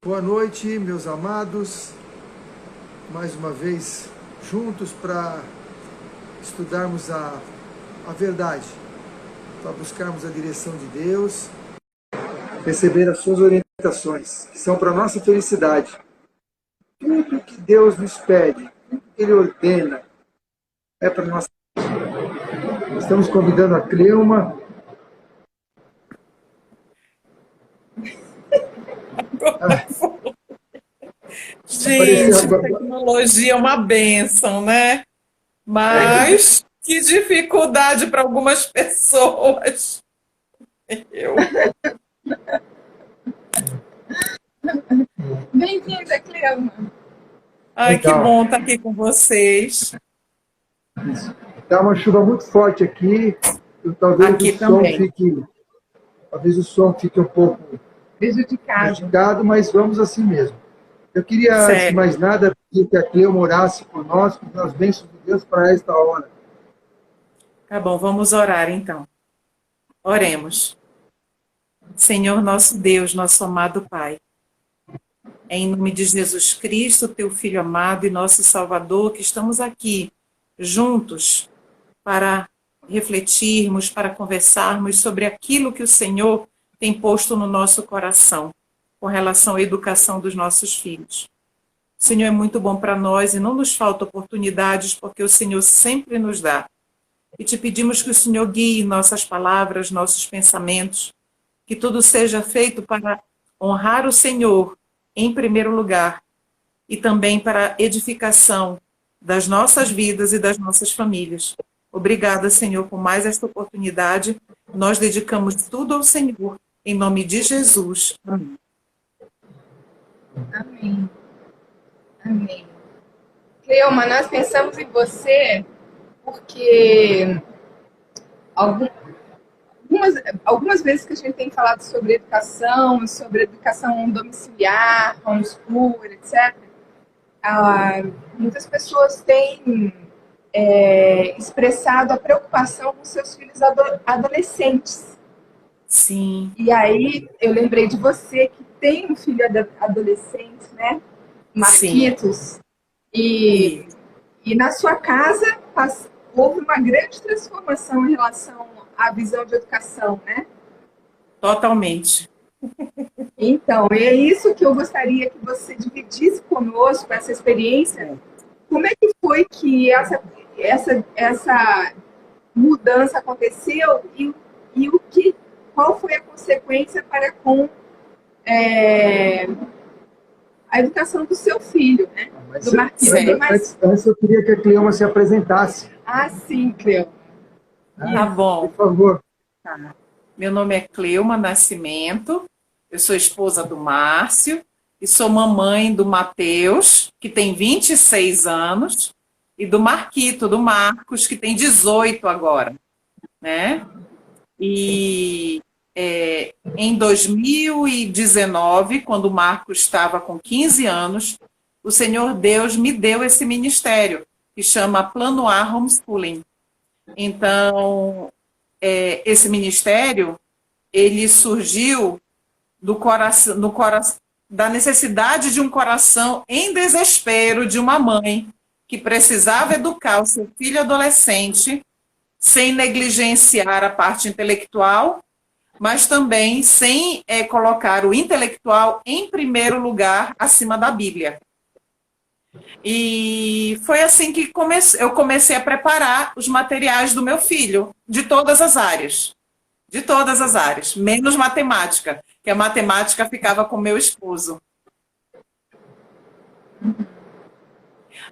Boa noite, meus amados. Mais uma vez juntos para estudarmos a verdade, para buscarmos a direção de Deus, receber as suas orientações, que são para a nossa felicidade. Tudo que Deus nos pede, tudo que Ele ordena, é para a nossa. Estamos convidando a Cleuma. Gente, tecnologia é uma bênção, né? Mas que dificuldade para algumas pessoas. Eu. Bem-vinda, Cleuma. Ai, que bom estar aqui com vocês. Está uma chuva muito forte aqui. Talvez aqui o também. o som fique um pouco prejudicado, mas vamos assim mesmo. Eu queria, antes de mais nada, pedir que a Cleuma orasse por nós, pedir as bênçãos de Deus para esta hora. Tá bom, vamos orar então. Oremos. Senhor nosso Deus, nosso amado Pai, em nome de Jesus Cristo, teu Filho amado e nosso Salvador, que estamos aqui juntos para refletirmos, para conversarmos sobre aquilo que o Senhor tem posto no nosso coração, com relação à educação dos nossos filhos. O Senhor é muito bom para nós e não nos falta oportunidades, porque o Senhor sempre nos dá. E te pedimos que o Senhor guie nossas palavras, nossos pensamentos, que tudo seja feito para honrar o Senhor em primeiro lugar e também para a edificação das nossas vidas e das nossas famílias. Obrigada, Senhor, por mais esta oportunidade. Nós dedicamos tudo ao Senhor, em nome de Jesus. Amém. Amém. Amém. Cleuma, nós pensamos em você porque algumas vezes que a gente tem falado sobre educação domiciliar, homeschool, etc., muitas pessoas têm expressado a preocupação com seus filhos adolescentes. Sim. E aí eu lembrei de você que tem um filho adolescente, né? Marquitos. E na sua casa houve uma grande transformação em relação à visão de educação, né? Totalmente. Então, é isso que eu gostaria que você dividisse conosco, essa experiência. Como é que foi que essa mudança aconteceu e qual foi a consequência para com a educação do seu filho, né? Do Marquinhos. Antes eu queria que a Cleuma se apresentasse. Ah, sim, Cleuma. Tá bom. Por favor. Tá. Meu nome é Cleuma Nascimento, eu sou esposa do Márcio e sou mamãe do Matheus, que tem 26 anos, e do Marquito, do Marcos, que tem 18 agora, né? E em 2019, quando o Marcos estava com 15 anos, o Senhor Deus me deu esse ministério, que chama Plano A Homeschooling. Então, esse ministério, ele surgiu da necessidade de um coração em desespero de uma mãe que precisava educar o seu filho adolescente sem negligenciar a parte intelectual, mas também sem colocar o intelectual em primeiro lugar acima da Bíblia. E foi assim que eu comecei a preparar os materiais do meu filho, de todas as áreas. De todas as áreas, menos matemática, que a matemática ficava com meu esposo.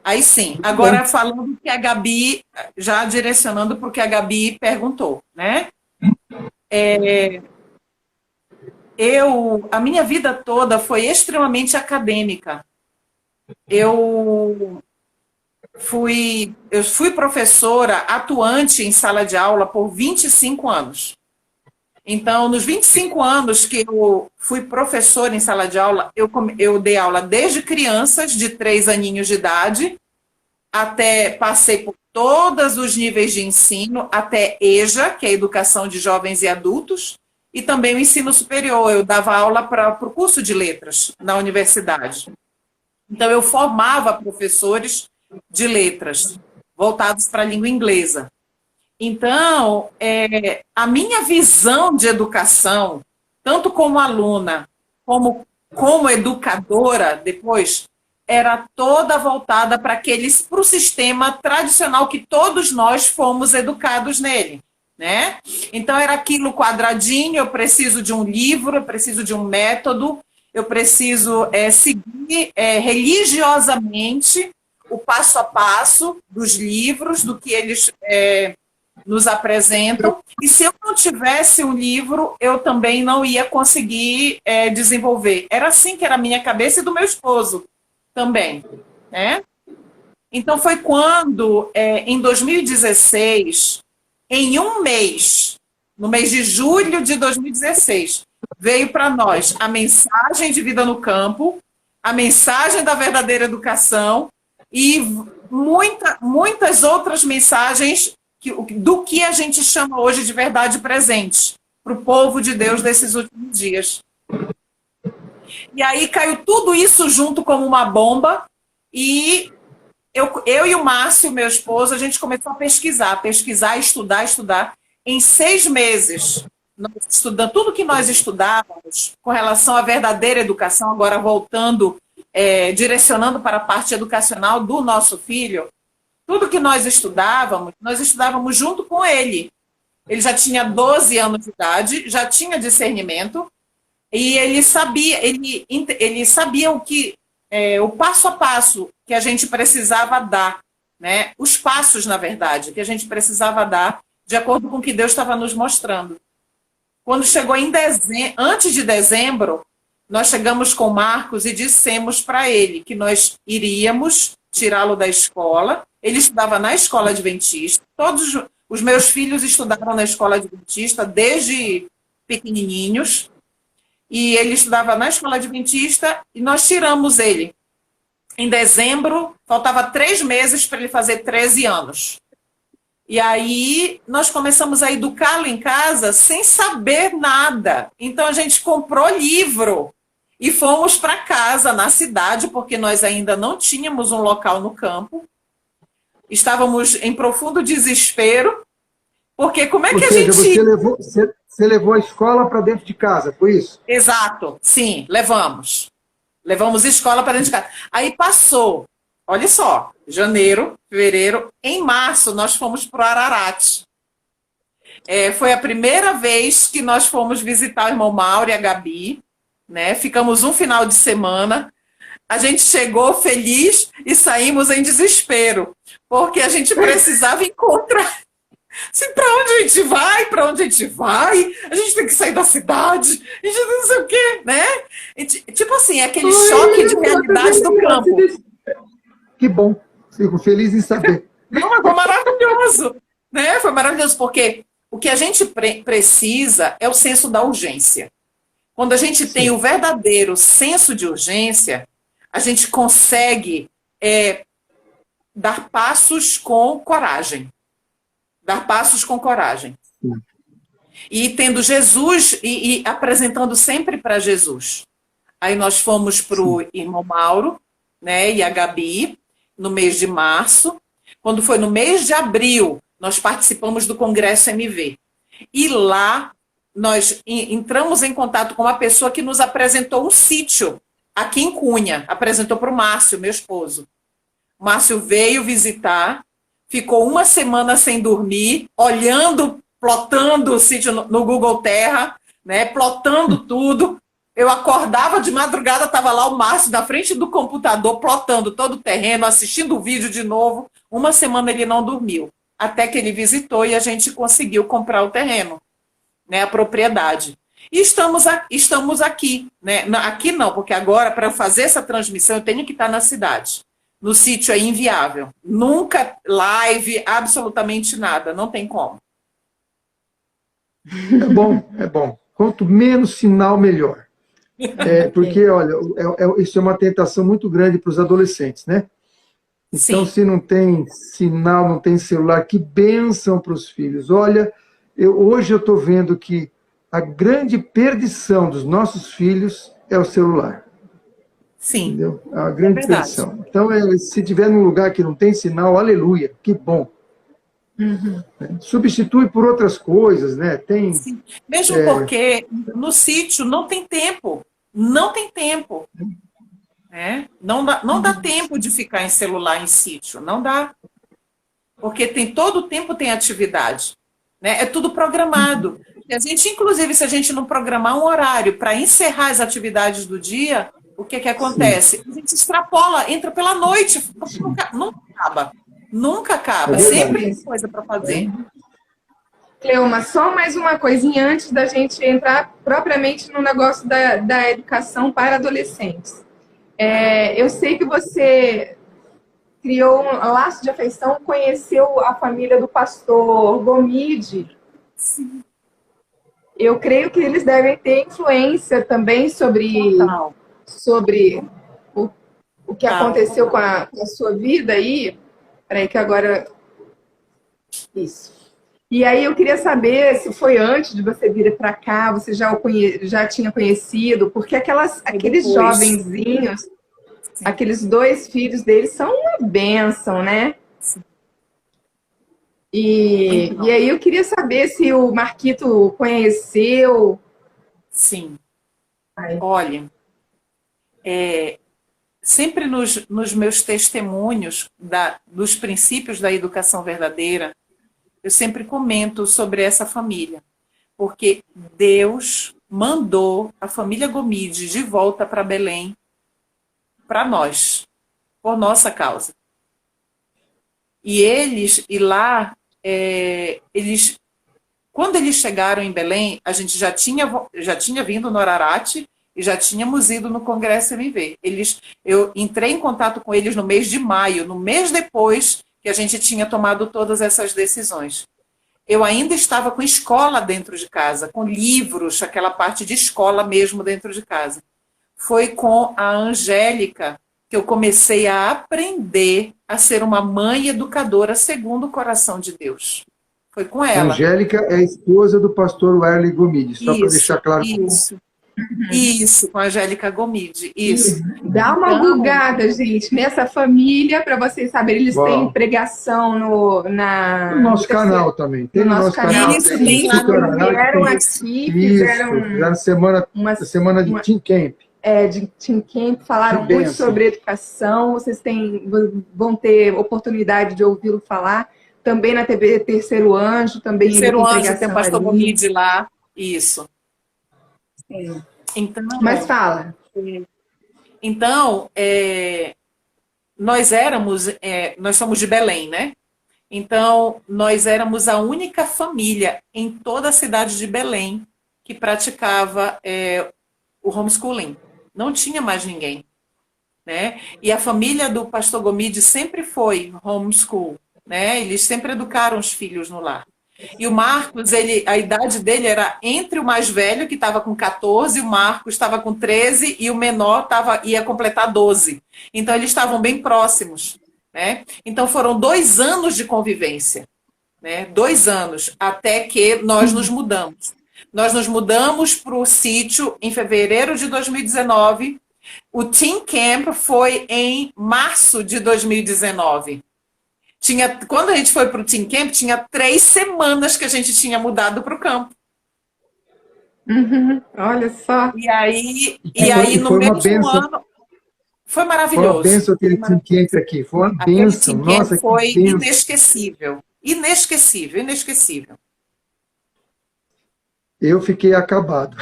Aí sim, agora falando que a Gabi, já direcionando para o que a Gabi perguntou, né? A minha vida toda foi extremamente acadêmica. Eu fui professora atuante em sala de aula por 25 anos. Então, nos 25 anos que eu fui professora em sala de aula, eu dei aula desde crianças de 3 aninhos de idade, até passei por todos os níveis de ensino, até EJA, que é a Educação de Jovens e Adultos, e também o ensino superior. Eu dava aula para o curso de letras na universidade. Então, eu formava professores de letras voltados para a língua inglesa. Então, a minha visão de educação, tanto como aluna, como educadora, depois, era toda voltada para o sistema tradicional que todos nós fomos educados nele, né? Então, era aquilo quadradinho, eu preciso de um livro, eu preciso de um método, eu preciso seguir religiosamente o passo a passo dos livros, do que eles nos apresentam. E se eu não tivesse um livro, eu também não ia conseguir desenvolver. Era assim que era a minha cabeça e do meu esposo também, né? Então foi quando, em 2016, em um mês, no mês de julho de 2016, veio para nós a mensagem de vida no campo, a mensagem da verdadeira educação e muitas outras mensagens do que a gente chama hoje de verdade presente para o povo de Deus desses últimos dias. E aí caiu tudo isso junto como uma bomba e eu e o Márcio, meu esposo, a gente começou a pesquisar, estudar. Em 6 meses, nós estudando tudo que nós estudávamos com relação à verdadeira educação, agora voltando, direcionando para a parte educacional do nosso filho, tudo que nós estudávamos junto com ele. Ele já tinha 12 anos de idade, já tinha discernimento, e ele sabia o passo a passo que a gente precisava dar, né? Os passos, na verdade, que a gente precisava dar de acordo com o que Deus estava nos mostrando. Quando chegou antes de dezembro, nós chegamos com Marcos e dissemos para ele que nós iríamos tirá-lo da escola. Ele estudava na escola adventista. Todos os meus filhos estudaram na escola adventista desde pequenininhos. E ele estudava na escola adventista e nós tiramos ele. Em dezembro, faltava 3 meses para ele fazer 13 anos. E aí nós começamos a educá-lo em casa sem saber nada. Então a gente comprou livro e fomos para casa, na cidade, porque nós ainda não tínhamos um local no campo. Estávamos em profundo desespero, porque como é que a gente... Você levou a escola para dentro de casa, foi isso? Exato, sim, levamos. Levamos escola para dentro de casa. Aí passou, olha só, janeiro, fevereiro, em março nós fomos para o Ararat. Foi a primeira vez que nós fomos visitar o irmão Mauro e a Gabi, né? Ficamos um final de semana. A gente chegou feliz e saímos em desespero, porque a gente precisava encontrar. Para onde a gente vai? Para onde a gente vai? A gente tem que sair da cidade, a gente não sei o quê, né? Tipo assim, aquele choque de realidade do campo. Que bom, fico feliz em saber. Não, foi maravilhoso, né? Foi maravilhoso, porque o que a gente precisa é o senso da urgência. Quando a gente tem o verdadeiro senso de urgência, a gente consegue dar passos com coragem. Dar passos com coragem. E tendo Jesus e apresentando sempre para Jesus. Aí nós fomos para o irmão Mauro, né, e a Gabi, no mês de março. Quando foi no mês de abril, nós participamos do Congresso MV. E lá nós entramos em contato com uma pessoa que nos apresentou um sítio aqui em Cunha. Apresentou para o Márcio, meu esposo. O Márcio veio visitar. Ficou 1 semana sem dormir, olhando, plotando o sítio no Google Terra, né, plotando tudo. Eu acordava de madrugada, estava lá o Márcio na frente do computador, plotando todo o terreno, assistindo o vídeo de novo. 1 semana ele não dormiu, até que ele visitou e a gente conseguiu comprar o terreno, né, a propriedade. E estamos aqui, né? Aqui não, porque agora, para eu fazer essa transmissão, eu tenho que estar na cidade. No sítio é inviável. Nunca live, absolutamente nada. Não tem como. É bom. Quanto menos sinal, melhor. Porque, olha, isso é uma tentação muito grande para os adolescentes, né? Então, se não tem sinal, não tem celular, que bênção para os filhos. Olha, hoje eu estou vendo que a grande perdição dos nossos filhos é o celular. Sim. Entendeu? É uma grande verdade. perdição. Então, se tiver num lugar que não tem sinal, aleluia, que bom. Uhum. Substitui por outras coisas, né? Tem, Sim. Mesmo porque no sítio não tem tempo. Não tem tempo. Né? Não dá tempo de ficar em celular em sítio. Não dá. Porque todo o tempo tem atividade. Né? É tudo programado. E a gente, inclusive, se a gente não programar um horário para encerrar as atividades do dia, o que acontece? A gente extrapola, entra pela noite, porque nunca acaba. Nunca acaba. É verdade. Sempre tem coisa para fazer. Cleoma, só mais uma coisinha antes da gente entrar propriamente no negócio da educação para adolescentes. Eu sei que você criou um laço de afeição, conheceu a família do pastor Gomide. Sim. Eu creio que eles devem ter influência também sobre o que aconteceu com a sua vida aí. Peraí que agora... Isso. E aí eu queria saber se foi antes de você vir para cá, você já tinha conhecido, porque aqueles jovenzinhos, sim, aqueles 2 filhos deles são uma bênção, né? Sim. E aí eu queria saber se o Marquito conheceu. Sim. Olha, sempre nos meus testemunhos dos princípios da educação verdadeira, eu sempre comento sobre essa família, porque Deus mandou a família Gomide de volta para Belém, para nós, por nossa causa. E lá, quando eles chegaram em Belém, a gente já tinha vindo no Ararate e já tínhamos ido no Congresso MV. Eu entrei em contato com eles no mês de maio, no mês depois que a gente tinha tomado todas essas decisões. Eu ainda estava com escola dentro de casa, com livros, aquela parte de escola mesmo dentro de casa. Foi com a Angélica que eu comecei a aprender a ser uma mãe educadora segundo o coração de Deus. Foi com ela. Angélica é a esposa do pastor Werley Gomide, só para deixar claro. Isso, com a Angélica Gomide, isso. Dá uma bugada, gente, nessa família, para vocês saberem, eles têm pregação no nosso canal também. Tem no nosso canal. Isso, tem lá, vieram aqui, fizeram semana de Teen Camp. De Teen Camp, falaram muito sobre educação, vocês vão ter oportunidade de ouvi-lo falar, também na TV Terceiro Anjo, também Terceiro Anjo, tem o pastor Gomide lá, isso. Então, mas fala. Então, nós somos de Belém, né? Então, nós éramos a única família em toda a cidade de Belém que praticava o homeschooling. Não tinha mais ninguém, né? E a família do pastor Gomide sempre foi homeschool, né? Eles sempre educaram os filhos no lar. E o Marcos, a idade dele era entre o mais velho, que estava com 14, o Marcos estava com 13, e o menor ia completar 12. Então, eles estavam bem próximos. Né? Então, foram 2 anos de convivência. Né? 2 anos, até que nós nos mudamos. Nós nos mudamos para o sítio em fevereiro de 2019. O Teen Camp foi em março de 2019. Quando a gente foi para o Teen Camp, tinha 3 semanas que a gente tinha mudado para o campo. Olha só. E aí no mesmo ano... Foi maravilhoso. Foi uma benção aquele Teen Camp aqui. Foi uma benção. Nossa, foi inesquecível. Inesquecível, inesquecível. Eu fiquei acabado.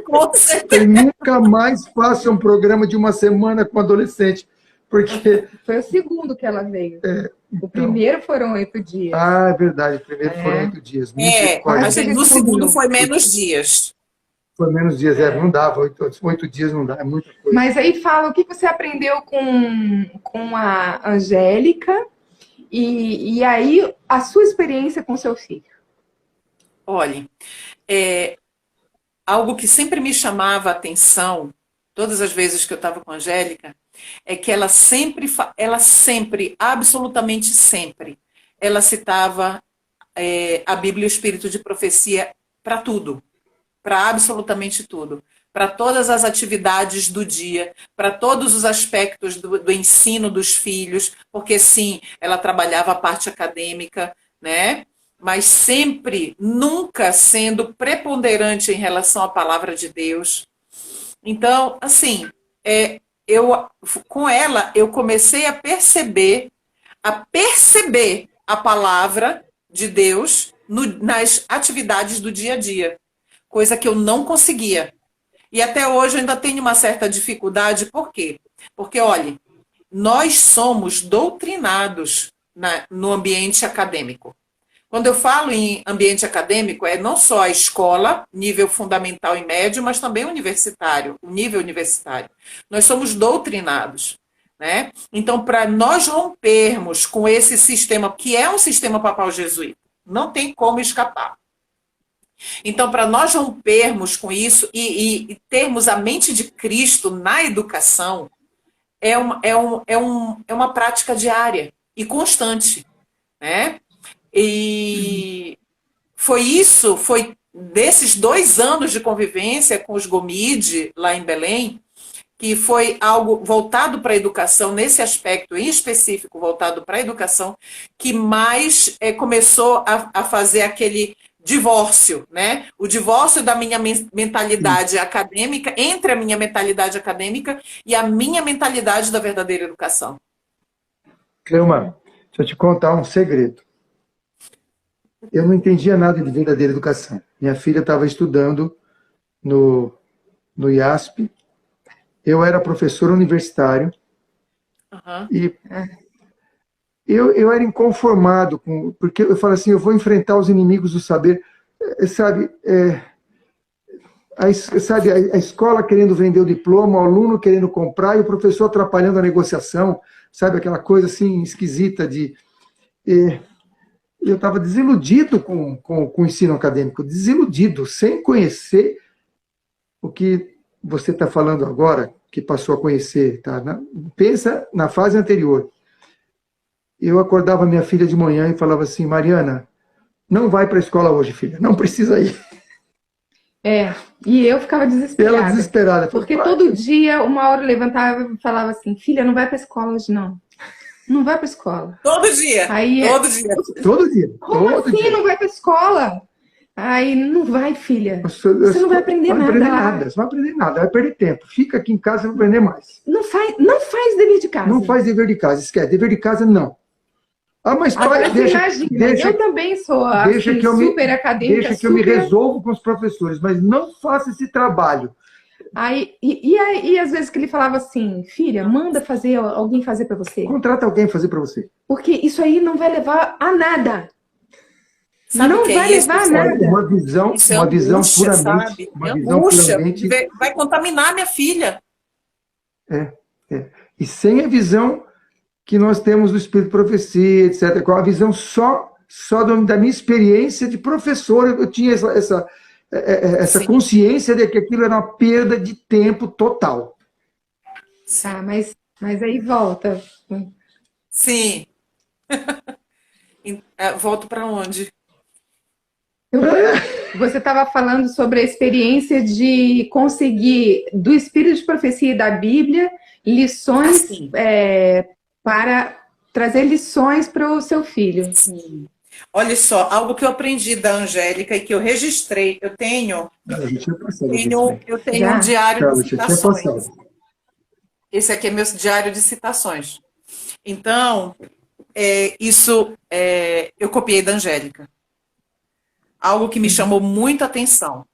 Com certeza. Eu nunca mais faço um programa de uma semana com adolescente. Porque... Foi o segundo que ela veio. O primeiro foram 8 dias. Ah, é verdade. O primeiro foram 8 dias. No segundo foi menos dias. Foi menos dias, não dava. 8 dias não dá, é muita coisa. Mas aí fala, o que você aprendeu com a Angélica e aí a sua experiência com seu filho? Olha, algo que sempre me chamava a atenção, todas as vezes que eu estava com a Angélica, é que ela sempre, absolutamente sempre, ela citava a Bíblia e o Espírito de Profecia para tudo. para absolutamente tudo, para todas as atividades do dia, para todos os aspectos do ensino dos filhos, porque sim, ela trabalhava a parte acadêmica, né? Mas sempre, nunca sendo preponderante em relação à palavra de Deus. Então, assim, com ela eu comecei a perceber a palavra de Deus nas atividades do dia a dia, coisa que eu não conseguia. E até hoje eu ainda tenho uma certa dificuldade, por quê? Porque, olhe, nós somos doutrinados no ambiente acadêmico. Quando eu falo em ambiente acadêmico, é não só a escola, nível fundamental e médio, mas também universitário, o nível universitário. Nós somos doutrinados, né? Então, para nós rompermos com esse sistema, que é um sistema papal jesuíta, não tem como escapar. Então, para nós rompermos com isso e termos a mente de Cristo na educação, é uma prática diária e constante, né? E foi desses 2 anos de convivência com os Gomide, lá em Belém, que foi algo voltado para a educação, nesse aspecto em específico voltado para a educação, que mais começou a fazer aquele divórcio, né? O divórcio da minha mentalidade acadêmica, entre a minha mentalidade acadêmica e a minha mentalidade da verdadeira educação. Cleuma, deixa eu te contar um segredo. Eu não entendia nada de verdadeira educação. Minha filha estava estudando no IASP, eu era professor universitário, e eu era inconformado, porque eu falo assim, eu vou enfrentar os inimigos do saber, sabe, a escola querendo vender o diploma, o aluno querendo comprar e o professor atrapalhando a negociação, sabe, aquela coisa assim esquisita de... Eu estava desiludido com o ensino acadêmico, desiludido, sem conhecer o que você está falando agora, que passou a conhecer. Tá? Pensa na fase anterior. Eu acordava minha filha de manhã e falava assim, Mariana, não vai para a escola hoje, filha, não precisa ir. E eu ficava desesperada. Ela desesperada. Porque todo dia, uma hora eu levantava e falava assim, filha, não vai para a escola hoje não. Não vai para a escola. Todo dia. Aí, todo dia. Como todo assim dia. não vai para a escola? Aí, não vai, filha. Você não vai aprender nada. Você não vai aprender nada, vai perder tempo. Fica aqui em casa e não vai aprender mais. Não faz dever de casa. Não faz dever de casa, esquece. Dever de casa, não. Mas pai, eu também sou assim, super acadêmica. Deixa que eu me resolvo com os professores, mas não faça esse trabalho. Aí, e às vezes que ele falava assim, filha, manda alguém fazer para você. Contrata alguém fazer para você. Porque isso aí não vai levar a nada. Sabe não vai levar a nada. Uma visão puramente... Uma visão puramente... Vai contaminar minha filha. E sem a visão que nós temos do Espírito de Profecia, etc. Com a visão só da minha experiência de professor, eu tinha essa consciência de que aquilo era uma perda de tempo total. Tá, mas aí volta. Sim. Volto para onde? Você estava falando sobre a experiência de conseguir, do Espírito de Profecia e da Bíblia, lições para trazer lições para o seu filho. Sim. Olha só, algo que eu aprendi da Angélica e que eu registrei, eu tenho um diário de citações. Esse aqui é meu diário de citações. Então, eu copiei da Angélica. Algo que me chamou muita atenção,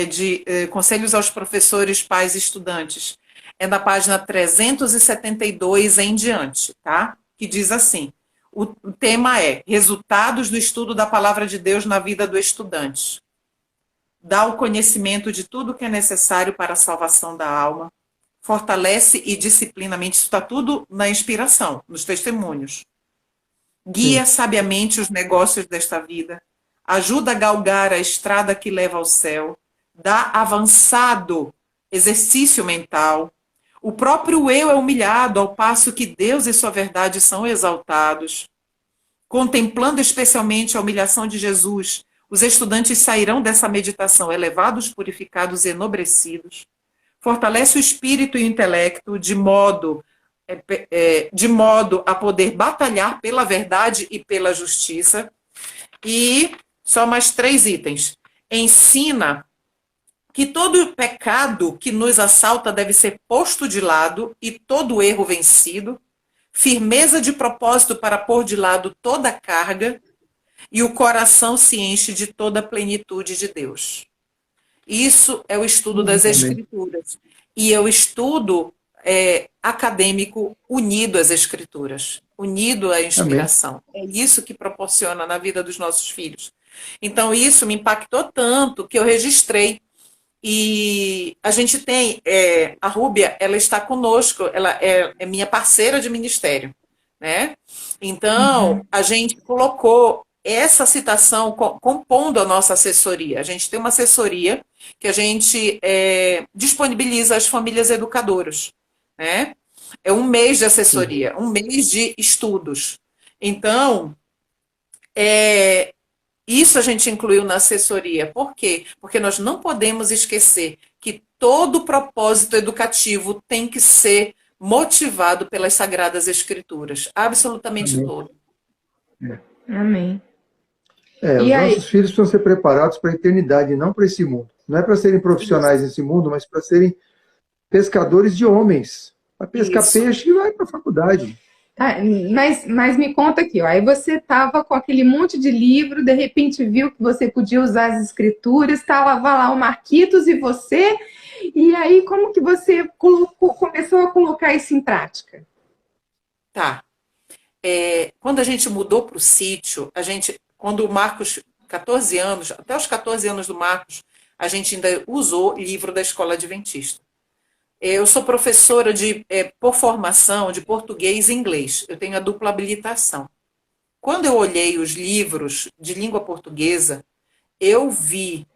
de Conselhos aos Professores, Pais e Estudantes, é na página 372 em diante, tá? Que diz assim, o tema é Resultados do estudo da Palavra de Deus na vida do estudante. Dá o conhecimento de tudo que é necessário para a salvação da alma, fortalece e disciplinamente, isso está tudo na inspiração, nos testemunhos. Guia sabiamente os negócios desta vida, ajuda a galgar a estrada que leva ao céu, dá avançado exercício mental. O próprio eu é humilhado, ao passo que Deus e sua verdade são exaltados. Contemplando especialmente a humilhação de Jesus, Os estudantes sairão dessa meditação elevados, purificados e enobrecidos. Fortalece o espírito e o intelecto de modo a poder batalhar pela verdade e pela justiça. E só mais 3 itens. Ensina que todo pecado que nos assalta deve ser posto de lado e todo erro vencido, firmeza de propósito para pôr de lado toda carga, e o coração se enche de toda a plenitude de Deus. Isso é o estudo das Escrituras. E é o estudo acadêmico unido às Escrituras, unido à inspiração. Amém. É isso que proporciona na vida dos nossos filhos. Então, isso me impactou tanto que eu registrei. E a gente tem, a Rúbia, ela está conosco, ela é minha parceira de ministério, né? Então, a gente colocou essa citação compondo a nossa assessoria. A gente tem uma assessoria que a gente disponibiliza às famílias educadoras, né? É um mês de assessoria, um mês de estudos. Então, isso a gente incluiu na assessoria. Por quê? Porque nós não podemos esquecer que todo propósito educativo tem que ser motivado pelas Sagradas Escrituras. Absolutamente Amém. todo. Amém. Os nossos filhos precisam ser preparados para a eternidade, não para esse mundo. Não é para serem profissionais nesse mundo, mas para serem pescadores de homens. Para pescar peixe e vai para a faculdade. Mas me conta aqui, ó. Aí você estava com aquele monte de livro, de repente viu que você podia usar as escrituras, estava lá o Marquitos e você, e aí como que você começou a colocar isso em prática? Tá. Quando a gente mudou para o sítio, quando o Marcos, 14 anos, até os 14 anos do Marcos, a gente ainda usou livro da Escola Adventista. Eu sou professora por formação de português e inglês. Eu tenho a dupla habilitação. Quando eu olhei os livros de língua portuguesa, eu vi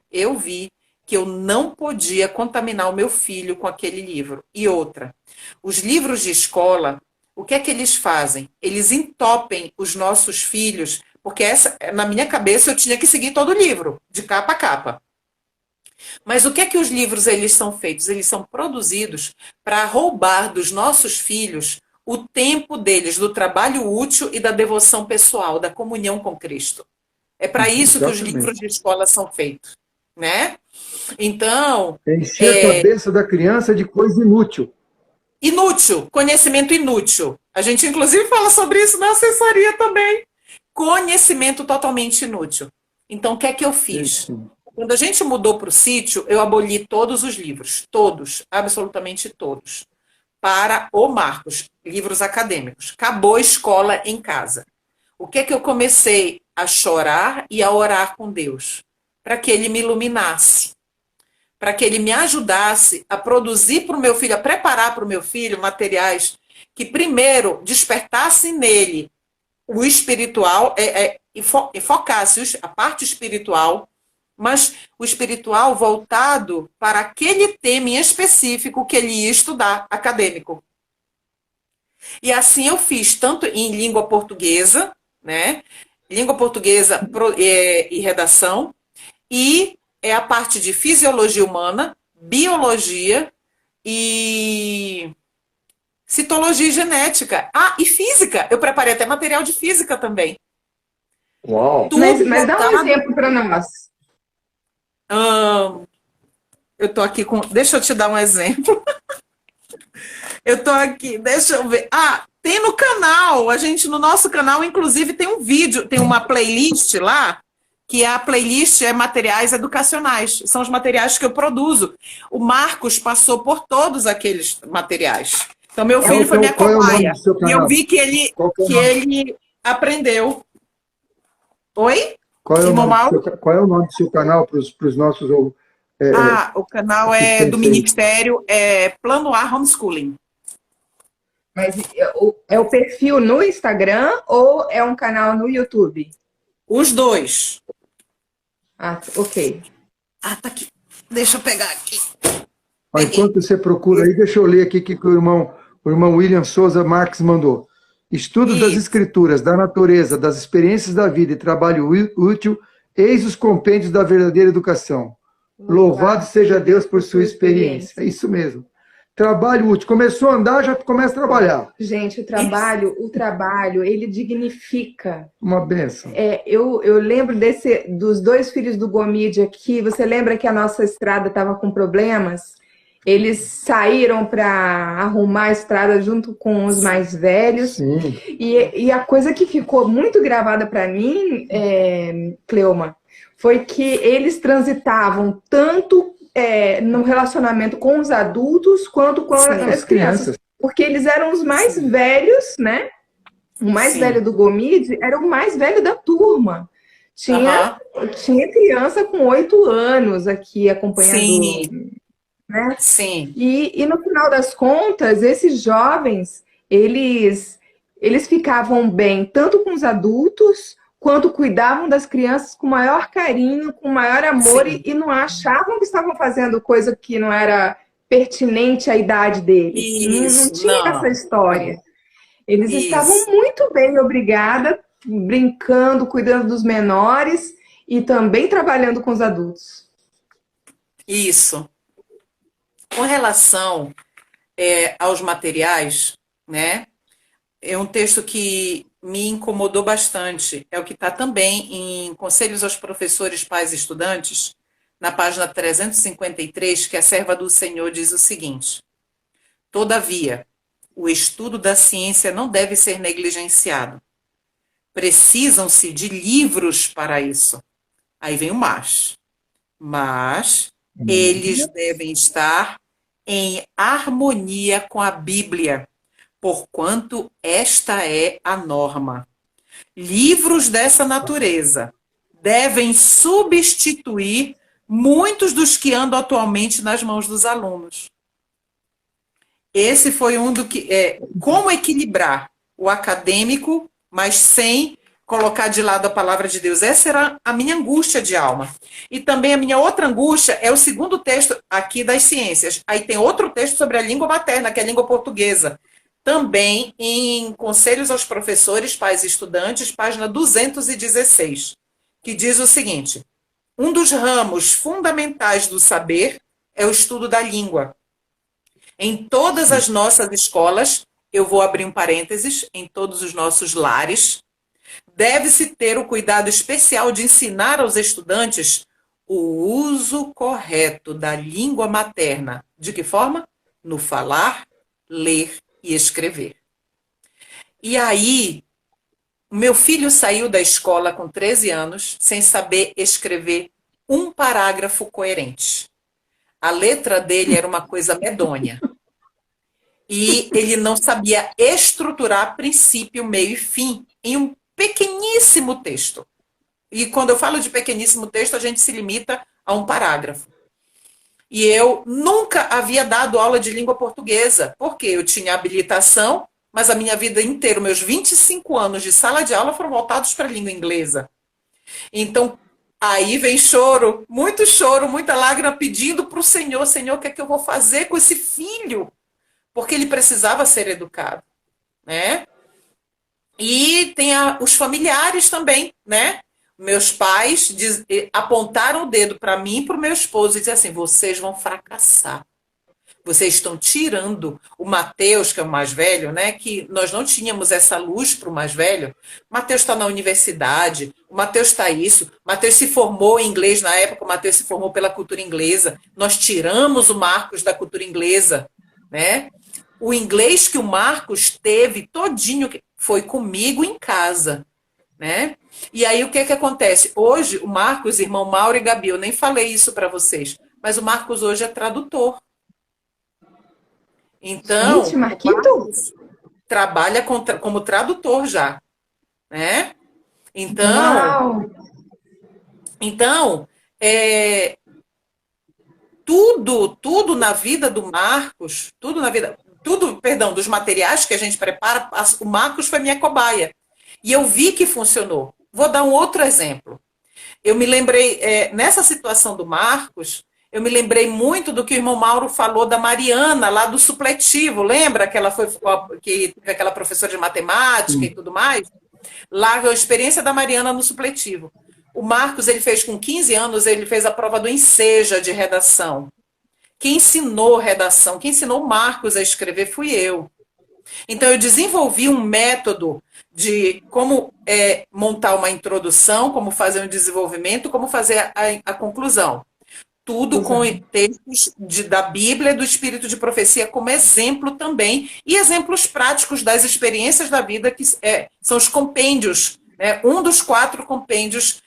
que eu não podia contaminar o meu filho com aquele livro. E outra, os livros de escola, o que é que eles fazem? Eles entopem os nossos filhos, porque na minha cabeça eu tinha que seguir todo o livro, de capa a capa. Mas o que é que os livros eles são feitos? Eles são produzidos para roubar dos nossos filhos o tempo deles, do trabalho útil e da devoção pessoal, da comunhão com Cristo. É para isso que os livros de escola são feitos, né? Então... encher a cabeça da criança de coisa inútil. Inútil, conhecimento inútil. A gente, inclusive, fala sobre isso na assessoria também. Conhecimento totalmente inútil. Então, o que é que eu fiz? Quando a gente mudou para o sítio, eu aboli todos os livros, todos, absolutamente todos, para o Marcos, livros acadêmicos. Acabou a escola em casa. O que é que eu comecei a chorar e a orar com Deus? Para que Ele me iluminasse, para que Ele me ajudasse a produzir para o meu filho, a preparar para o meu filho materiais que primeiro despertassem nele o espiritual, e focasse a parte espiritual, mas o espiritual voltado para aquele tema em específico que ele ia estudar, acadêmico. E assim eu fiz, tanto em língua portuguesa, né? Língua portuguesa e redação, e a parte de fisiologia humana, biologia e citologia e genética. E física. Eu preparei até material de física também. Uau! Mas dá um exemplo para nós. Eu tô aqui com... Deixa eu te dar um exemplo. Eu tô aqui, deixa eu ver. Tem no canal, no nosso canal, inclusive, tem um vídeo, tem uma playlist lá, que a playlist é materiais educacionais. São os materiais que eu produzo. O Marcos passou por todos aqueles materiais. Então, meu filho foi minha cobaia. E eu vi que ele aprendeu. Oi? Qual é o nome do seu canal para os nossos... o canal do Ministério, Plano A Homeschooling. Mas é o perfil no Instagram ou é um canal no YouTube? Os dois. Ok. Tá aqui. Deixa eu pegar aqui. Enquanto você procura aí, deixa eu ler aqui que o irmão William Souza Marques mandou. Estudo das escrituras, da natureza, das experiências da vida e trabalho útil Eis os compêndios da verdadeira educação. Louvado seja Deus por sua experiência. É isso mesmo. Trabalho útil. Começou a andar, já começa a trabalhar. Gente, o trabalho, ele dignifica. Uma benção. Eu lembro dos 2 filhos do Gomide aqui. Você lembra que a nossa estrada estava com problemas? Eles saíram para arrumar a estrada junto com os mais velhos. Sim. E a coisa que ficou muito gravada para mim, Cleoma, foi que eles transitavam tanto no relacionamento com os adultos quanto com as crianças. Porque eles eram os mais velhos, né? O mais velho do Gomide era o mais velho da turma. Tinha criança com 8 anos aqui acompanhando. Sim. Né? Sim. E no final das contas, esses jovens, eles ficavam bem tanto com os adultos, quanto cuidavam das crianças com maior carinho, com maior amor, e não achavam que estavam fazendo coisa que não era pertinente à idade deles. Não tinha essa história. Eles estavam muito bem, obrigada, brincando, cuidando dos menores e também trabalhando com os adultos. Isso. Com relação aos materiais, né? É um texto que me incomodou bastante. É o que está também em Conselhos aos Professores, Pais e Estudantes, na página 353, que a serva do Senhor diz o seguinte: todavia, o estudo da ciência não deve ser negligenciado. Precisam-se de livros para isso. Aí vem o mas eles devem estar em harmonia com a Bíblia, porquanto esta é a norma. Livros dessa natureza devem substituir muitos dos que andam atualmente nas mãos dos alunos. Esse foi um do que como equilibrar o acadêmico, mas sem colocar de lado a palavra de Deus. Essa era a minha angústia de alma. E também a minha outra angústia é o segundo texto aqui das ciências. Aí tem outro texto sobre a língua materna, que é a língua portuguesa. Também em Conselhos aos Professores, Pais e Estudantes, página 216, que diz o seguinte: um dos ramos fundamentais do saber é o estudo da língua. Em todas as nossas escolas, eu vou abrir um parênteses, em todos os nossos lares, deve-se ter o cuidado especial de ensinar aos estudantes o uso correto da língua materna. De que forma? No falar, ler e escrever. E aí, meu filho saiu da escola com 13 anos sem saber escrever um parágrafo coerente. A letra dele era uma coisa medonha. E ele não sabia estruturar princípio, meio e fim em um pequeníssimo texto. E quando eu falo de pequeníssimo texto, a gente se limita a um parágrafo. E eu nunca havia dado aula de língua portuguesa, porque eu tinha habilitação, mas a minha vida inteira, meus 25 anos de sala de aula foram voltados para a língua inglesa. Então, aí vem choro, muita lágrima pedindo para o Senhor: Senhor, o que é que eu vou fazer com esse filho? Porque ele precisava ser educado, né? E tem os familiares também, né? Meus pais apontaram o dedo para mim e para o meu esposo e disseram assim: vocês vão fracassar. Vocês estão tirando o Mateus, que é o mais velho, né? Que nós não tínhamos essa luz para o mais velho. O Mateus está na universidade, o Mateus está isso. O Mateus se formou em inglês na época, o Mateus se formou pela cultura inglesa. Nós tiramos o Marcos da cultura inglesa, né? O inglês que o Marcos teve todinho foi comigo em casa, né? E aí o que acontece? Hoje o Marcos, irmão Mauro e Gabi, eu nem falei isso para vocês, mas o Marcos hoje é tradutor. Então, gente, Marquito trabalha como tradutor já, né? Então, tudo na vida do Marcos, dos materiais que a gente prepara, o Marcos foi minha cobaia. E eu vi que funcionou. Vou dar um outro exemplo. Eu me lembrei, nessa situação do Marcos, eu me lembrei muito do que o irmão Mauro falou da Mariana, lá do supletivo. Lembra que ela foi aquela professora de matemática e tudo mais? Lá, a experiência da Mariana no supletivo. O Marcos, ele fez com 15 anos, ele fez a prova do Enseja de redação. Quem ensinou redação, quem ensinou o Marcos a escrever fui eu. Então, eu desenvolvi um método de como montar uma introdução, como fazer um desenvolvimento, como fazer a conclusão. Tudo com textos da Bíblia e do Espírito de Profecia como exemplo também, e exemplos práticos das experiências da vida, que são os compêndios, né? Um dos quatro compêndios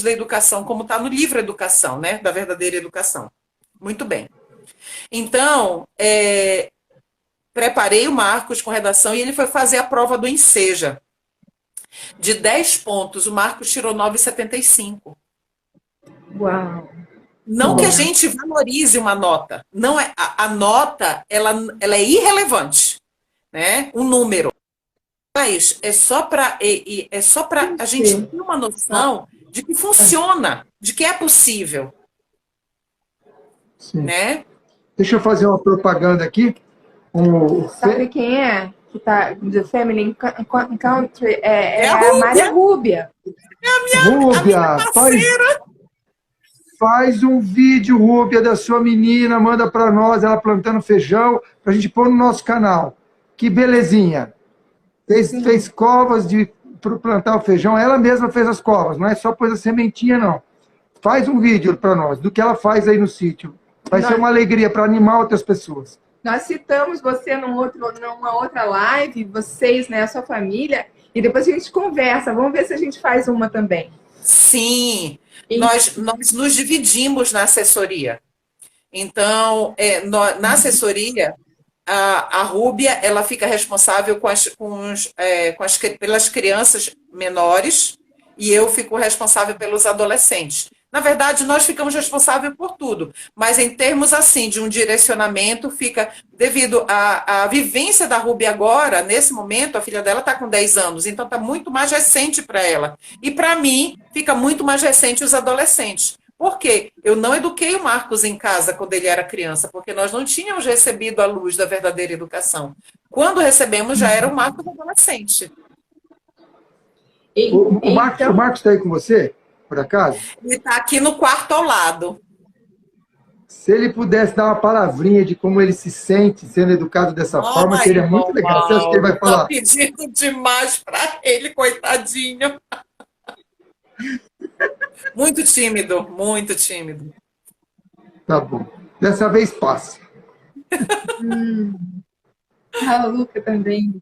da educação, como está no livro Educação, né? Da verdadeira educação. Muito bem. Então, preparei o Marcos com redação e ele foi fazer a prova do Enseja. De 10 pontos, o Marcos tirou 9,75. Uau! Não que a gente valorize uma nota. Não é, a nota, ela é irrelevante, né? Um número. Mas é só para a gente ter uma noção de que funciona, de que é possível. Sim. Né? Deixa eu fazer uma propaganda aqui. Sabe quem é? Que tá The Feminine Country? É a a Maria Rúbia. Rúbia, faz um vídeo, Rúbia, da sua menina, manda para nós, ela plantando feijão, para a gente pôr no nosso canal. Que belezinha. Fez covas para plantar o feijão, ela mesma fez as covas, não é só pôs a sementinha, não. Faz um vídeo para nós, do que ela faz aí no sítio. Vai ser uma alegria para animar outras pessoas. Nós citamos você numa outra live, vocês, né, a sua família, e depois a gente conversa. Vamos ver se a gente faz uma também. Sim, nós nos dividimos na assessoria. Então, na assessoria, a Rúbia, ela fica responsável pelas crianças menores e eu fico responsável pelos adolescentes. Na verdade, nós ficamos responsáveis por tudo, mas em termos assim de um direcionamento, fica devido à vivência da Rúbia agora, nesse momento, a filha dela está com 10 anos, então está muito mais recente para ela. E para mim, fica muito mais recente os adolescentes. Por quê? Eu não eduquei o Marcos em casa quando ele era criança, porque nós não tínhamos recebido a luz da verdadeira educação. Quando recebemos, já era o Marcos adolescente. O Marcos está aí com você? Por acaso? Ele está aqui no quarto ao lado. Se ele pudesse dar uma palavrinha de como ele se sente sendo educado dessa forma, seria muito legal. Você acha que ele vai falar? Estou pedindo demais para ele, coitadinho. Muito tímido, muito tímido. Tá bom. Dessa vez passa. A Luca também.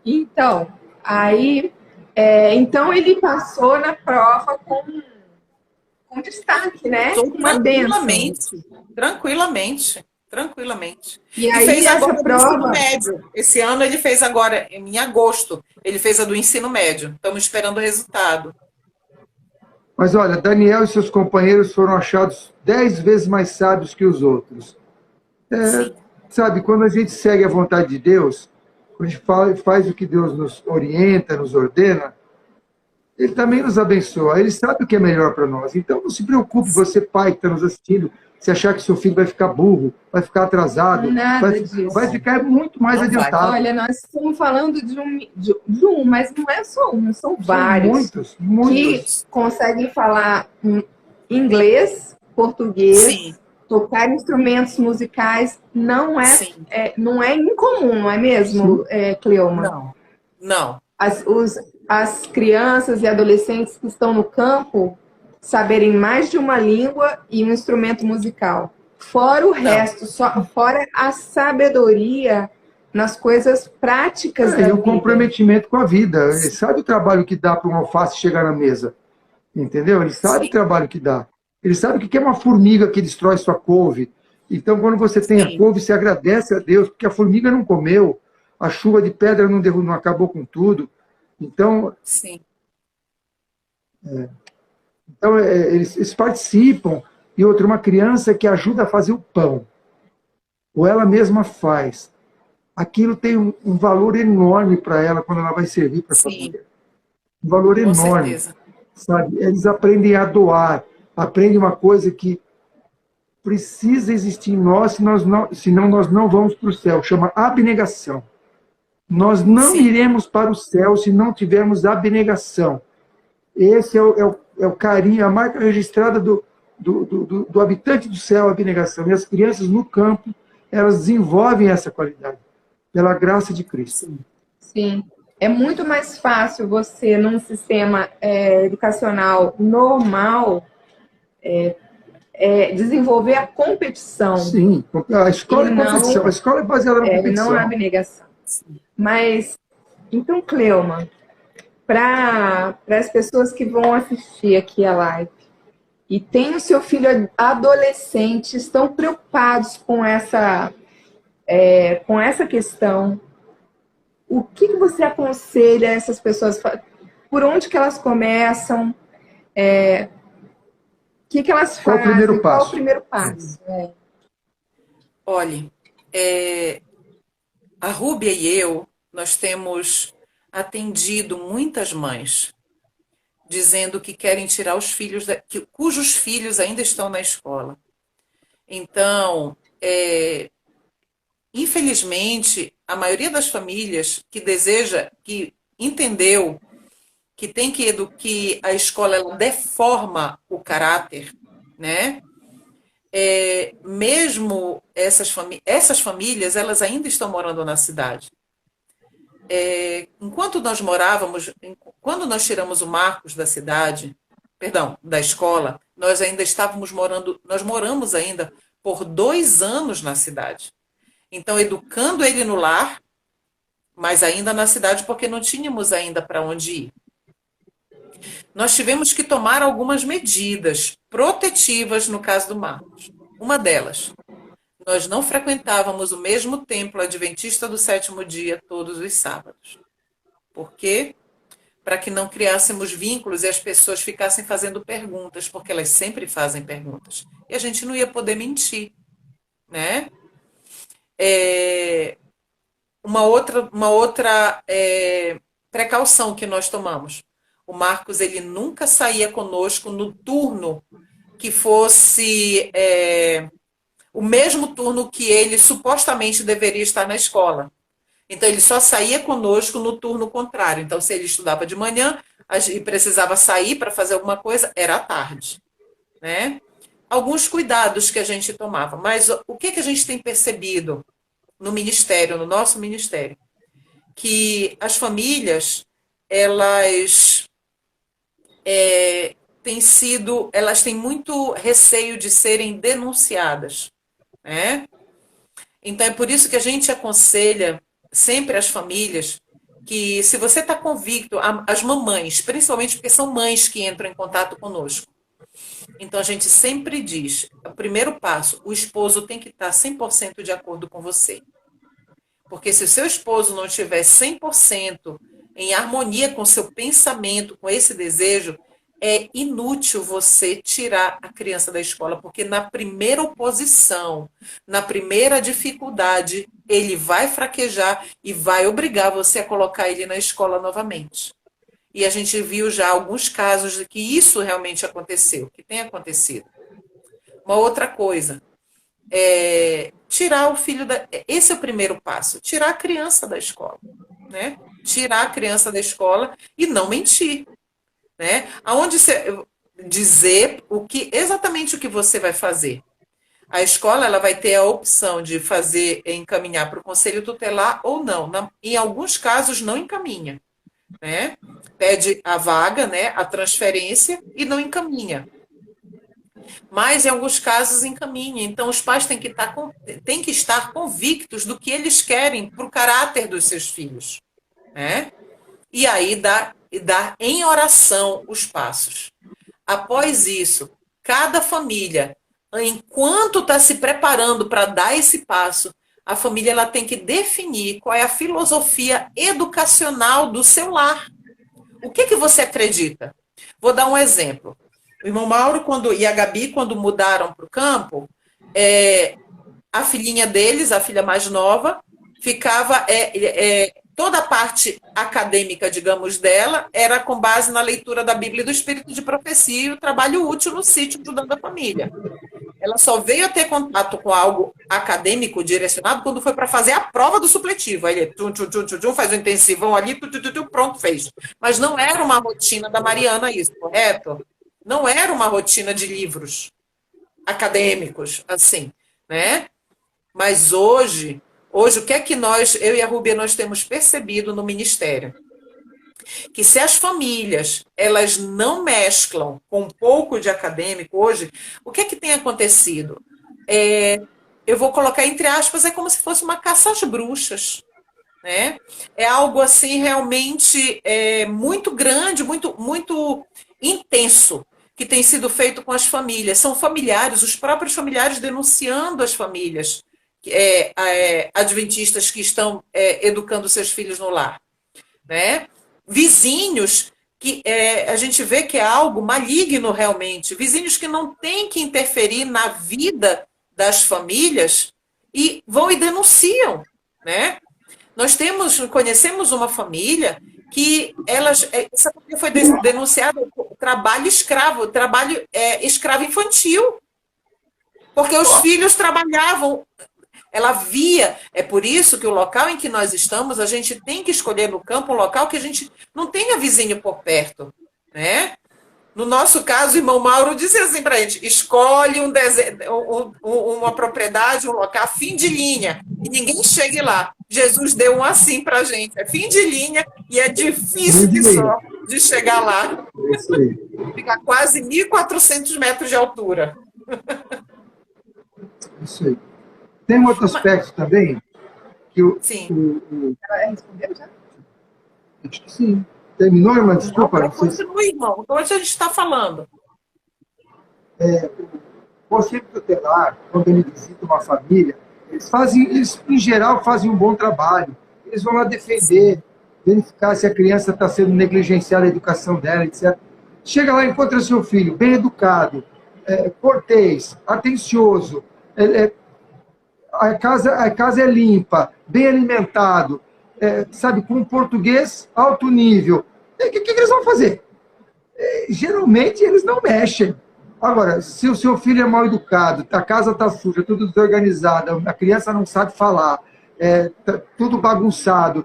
Então, então ele passou na prova com destaque, né? Tranquilamente. E aí fez essa agora prova... do ensino médio. Esse ano ele fez agora, em agosto, ele fez a do ensino médio. Estamos esperando o resultado. Mas olha, Daniel e seus companheiros foram achados 10 vezes mais sábios que os outros. Sabe, quando a gente segue a vontade de Deus, quando a gente faz o que Deus nos orienta, nos ordena, Ele também nos abençoa. Ele sabe o que é melhor para nós. Então, não se preocupe, você pai que está nos assistindo, se achar que seu filho vai ficar burro, vai ficar atrasado, vai ficar muito mais adiantado. Olha, nós estamos falando de um, mas não é só um, são vários. Muitos. Que conseguem falar inglês, português, Sim. tocar instrumentos musicais, não é incomum, não é mesmo, Cleoma? Não. As crianças e adolescentes que estão no campo saberem mais de uma língua e um instrumento musical. Fora o resto, fora a sabedoria nas coisas práticas da vida. E o comprometimento com a vida. Ele sabe o trabalho que dá para um alface chegar na mesa. Entendeu? Ele sabe o trabalho que dá. Ele sabe o que é uma formiga que destrói sua couve. Então, quando você tem a couve, você agradece a Deus, porque a formiga não comeu, a chuva de pedra não acabou com tudo. Então, eles participam. E outra, uma criança que ajuda a fazer o pão, ou ela mesma faz, aquilo tem um valor enorme para ela quando ela vai servir para a família. Um valor enorme. Sabe? Eles aprendem a doar, aprendem uma coisa que precisa existir em nós, senão nós não vamos para o céu. Chama abnegação. Nós não Sim. iremos para o céu se não tivermos abnegação. Esse é o carinho, a marca registrada do habitante do céu, a abnegação. E as crianças no campo, elas desenvolvem essa qualidade, pela graça de Cristo. Sim. Sim. É muito mais fácil você, num sistema educacional normal, desenvolver a competição. Sim, a escola é competição. A escola é baseada na competição. Não a abnegação. Mas, então, Cleoma, para as pessoas que vão assistir aqui a live e tem o seu filho adolescente, estão preocupados com essa questão, o que você aconselha essas pessoas? Por onde que elas começam? O que elas fazem? Qual o primeiro passo? Qual o primeiro passo? Olhe, a Rúbia e eu, nós temos atendido muitas mães dizendo que querem tirar os filhos, cujos filhos ainda estão na escola. Então, infelizmente, a maioria das famílias que entendeu que tem que a escola ela deforma o caráter, né? Mesmo essas famílias, elas ainda estão morando na cidade. Quando nós tiramos o Marcos da cidade, perdão, da escola, nós moramos ainda por 2 anos na cidade. Então, educando ele no lar, mas ainda na cidade, porque não tínhamos ainda para onde ir. Nós tivemos que tomar algumas medidas protetivas no caso do Marcos. Uma delas, nós não frequentávamos o mesmo templo adventista do 7º dia todos os sábados. Por quê? Para que não criássemos vínculos e as pessoas ficassem fazendo perguntas, porque elas sempre fazem perguntas. E a gente não ia poder mentir, né? Uma outra precaução que nós tomamos. O Marcos, ele nunca saía conosco no turno que fosse o mesmo turno que ele supostamente deveria estar na escola. Então, ele só saía conosco no turno contrário. Então, se ele estudava de manhã e precisava sair para fazer alguma coisa, era à tarde, né? Alguns cuidados que a gente tomava. Mas o que a gente tem percebido no ministério, no nosso ministério? Que as famílias, elas têm muito receio de serem denunciadas, né? Então, é por isso que a gente aconselha sempre as famílias que, se você está convicto, as mamães, principalmente porque são mães que entram em contato conosco, então a gente sempre diz, o primeiro passo, o esposo tem que estar 100% de acordo com você. Porque se o seu esposo não estiver 100% em harmonia com o seu pensamento, com esse desejo, é inútil você tirar a criança da escola, porque na primeira oposição, na primeira dificuldade, ele vai fraquejar e vai obrigar você a colocar ele na escola novamente. E a gente viu já alguns casos de que isso realmente aconteceu, que tem acontecido. Uma outra coisa, tirar o filho da... Esse é o primeiro passo, tirar a criança da escola, né? Tirar a criança da escola e não mentir, né? Aonde dizer exatamente o que você vai fazer. A escola ela vai ter a opção de encaminhar para o conselho tutelar ou não. Em alguns casos não encaminha, né? Pede a vaga, né? A transferência e não encaminha. Mas em alguns casos encaminha. Então os pais têm que estar convictos do que eles querem para o caráter dos seus filhos, né? E aí dar em oração os passos. Após isso, cada família, enquanto está se preparando para dar esse passo, a família ela tem que definir qual é a filosofia educacional do seu lar. O que você acredita? Vou dar um exemplo. O irmão Mauro e a Gabi, quando mudaram para o campo, a filhinha deles, a filha mais nova, ficava... toda a parte acadêmica, digamos, dela era com base na leitura da Bíblia e do Espírito de Profecia e o trabalho útil no sítio ajudando a família. ela só veio a ter contato com algo acadêmico direcionado quando foi para fazer a prova do supletivo. Aí ele faz o intensivão ali, pronto, fez. Mas não era uma rotina da Mariana isso, correto? Não era uma rotina de livros acadêmicos, assim, né? Mas hoje o que é que eu e a Rúbia, nós temos percebido no Ministério? Que se as famílias, elas não mesclam com um pouco de acadêmico hoje, o que é que tem acontecido? Eu vou colocar entre aspas, é como se fosse uma caça às bruxas, né? É algo assim realmente muito grande, muito intenso, que tem sido feito com as famílias. São familiares, os próprios familiares denunciando as famílias adventistas que estão educando seus filhos no lar, né? Vizinhos que a gente vê que é algo maligno realmente, vizinhos que não têm que interferir na vida das famílias e vão e denunciam, né? Nós conhecemos uma família que essa família foi denunciada por trabalho escravo infantil, porque os filhos trabalhavam. Ela via, é por isso que o local em que nós estamos, a gente tem que escolher no campo um local que a gente não tenha vizinho por perto, né? No nosso caso, o irmão Mauro disse assim para a gente, escolhe uma propriedade, um local, fim de linha, e ninguém chegue lá. Jesus deu um assim para a gente, é fim de linha, e é difícil que só de chegar lá. Fica quase 1.400 metros de altura. Isso aí. Tem um outro aspecto também, que sim. Ela respondeu já? Acho que sim. Terminou, irmã? Desculpa. Não, continua, irmão. Então, hoje a gente está falando. O conselho tutelar, quando ele visita uma família, eles, em geral, fazem um bom trabalho. Eles vão lá defender, verificar se a criança está sendo negligenciada, a educação dela, etc. Chega lá e encontra seu filho, bem educado, cortês, atencioso, a casa é limpa, bem alimentado, sabe, com português alto nível. O que eles vão fazer? Geralmente eles não mexem. Agora, se o seu filho é mal educado, a casa está suja, tudo desorganizado, a criança não sabe falar, tá tudo bagunçado,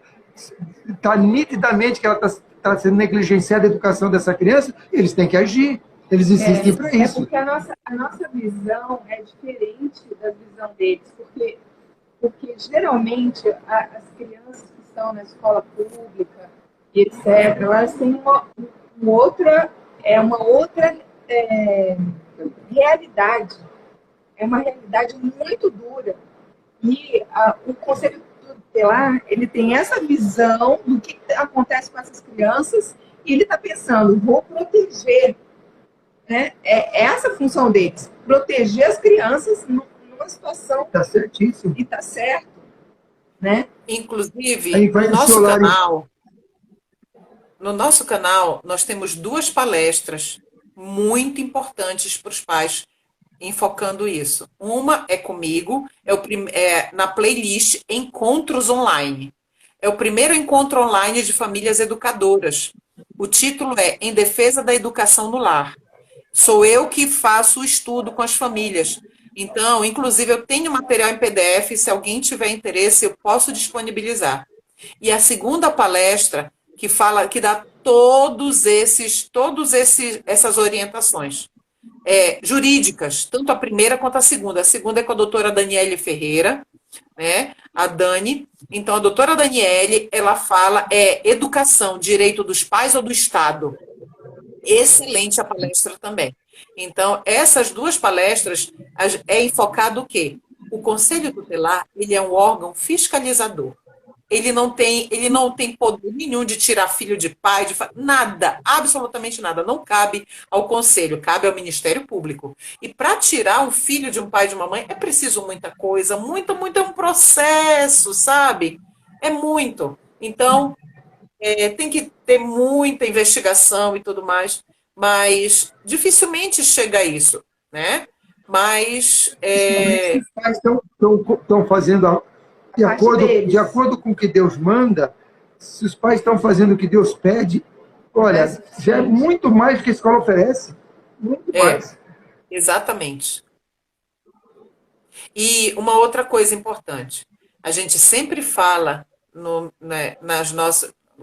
está nitidamente que ela está sendo negligenciada a educação dessa criança, eles têm que agir. Eles insistem para isso. Porque a nossa visão é diferente da visão deles, porque geralmente as crianças que estão na escola pública, etc., elas têm uma outra realidade. É uma realidade muito dura. E o Conselho Tutelar, ele tem essa visão do que acontece com essas crianças e ele está pensando, vou proteger. Né? É essa a função deles, proteger as crianças numa situação... Está certíssimo. E está certo. Né? Inclusive, no nosso canal, nós temos 2 palestras muito importantes para os pais, enfocando isso. Uma é comigo, na playlist Encontros Online. É o primeiro encontro online de famílias educadoras. O título é Em Defesa da Educação no Lar. Sou eu que faço o estudo com as famílias. Então, inclusive, eu tenho material em PDF, se alguém tiver interesse, eu posso disponibilizar. E a segunda palestra, que dá todas essas orientações jurídicas, tanto a primeira quanto a segunda. A segunda é com a doutora Daniele Ferreira, né? A Dani. Então, a doutora Daniele, ela fala educação, direito dos pais ou do Estado. Excelente a palestra também. Então, essas 2 palestras é enfocado o quê? O Conselho Tutelar, ele é um órgão fiscalizador. Ele não tem poder nenhum de tirar filho de pai, nada, absolutamente nada. Não cabe ao Conselho, cabe ao Ministério Público. E para tirar um filho de um pai e de uma mãe, é preciso muita coisa, muito, é um processo, sabe? É muito. Então, tem que ter muita investigação e tudo mais, mas dificilmente chega a isso, né? Mas... Os pais estão fazendo... De acordo com o que Deus manda, se os pais estão fazendo o que Deus pede, olha, já é muito mais do que a escola oferece. Muito mais. Exatamente. E uma outra coisa importante, a gente sempre fala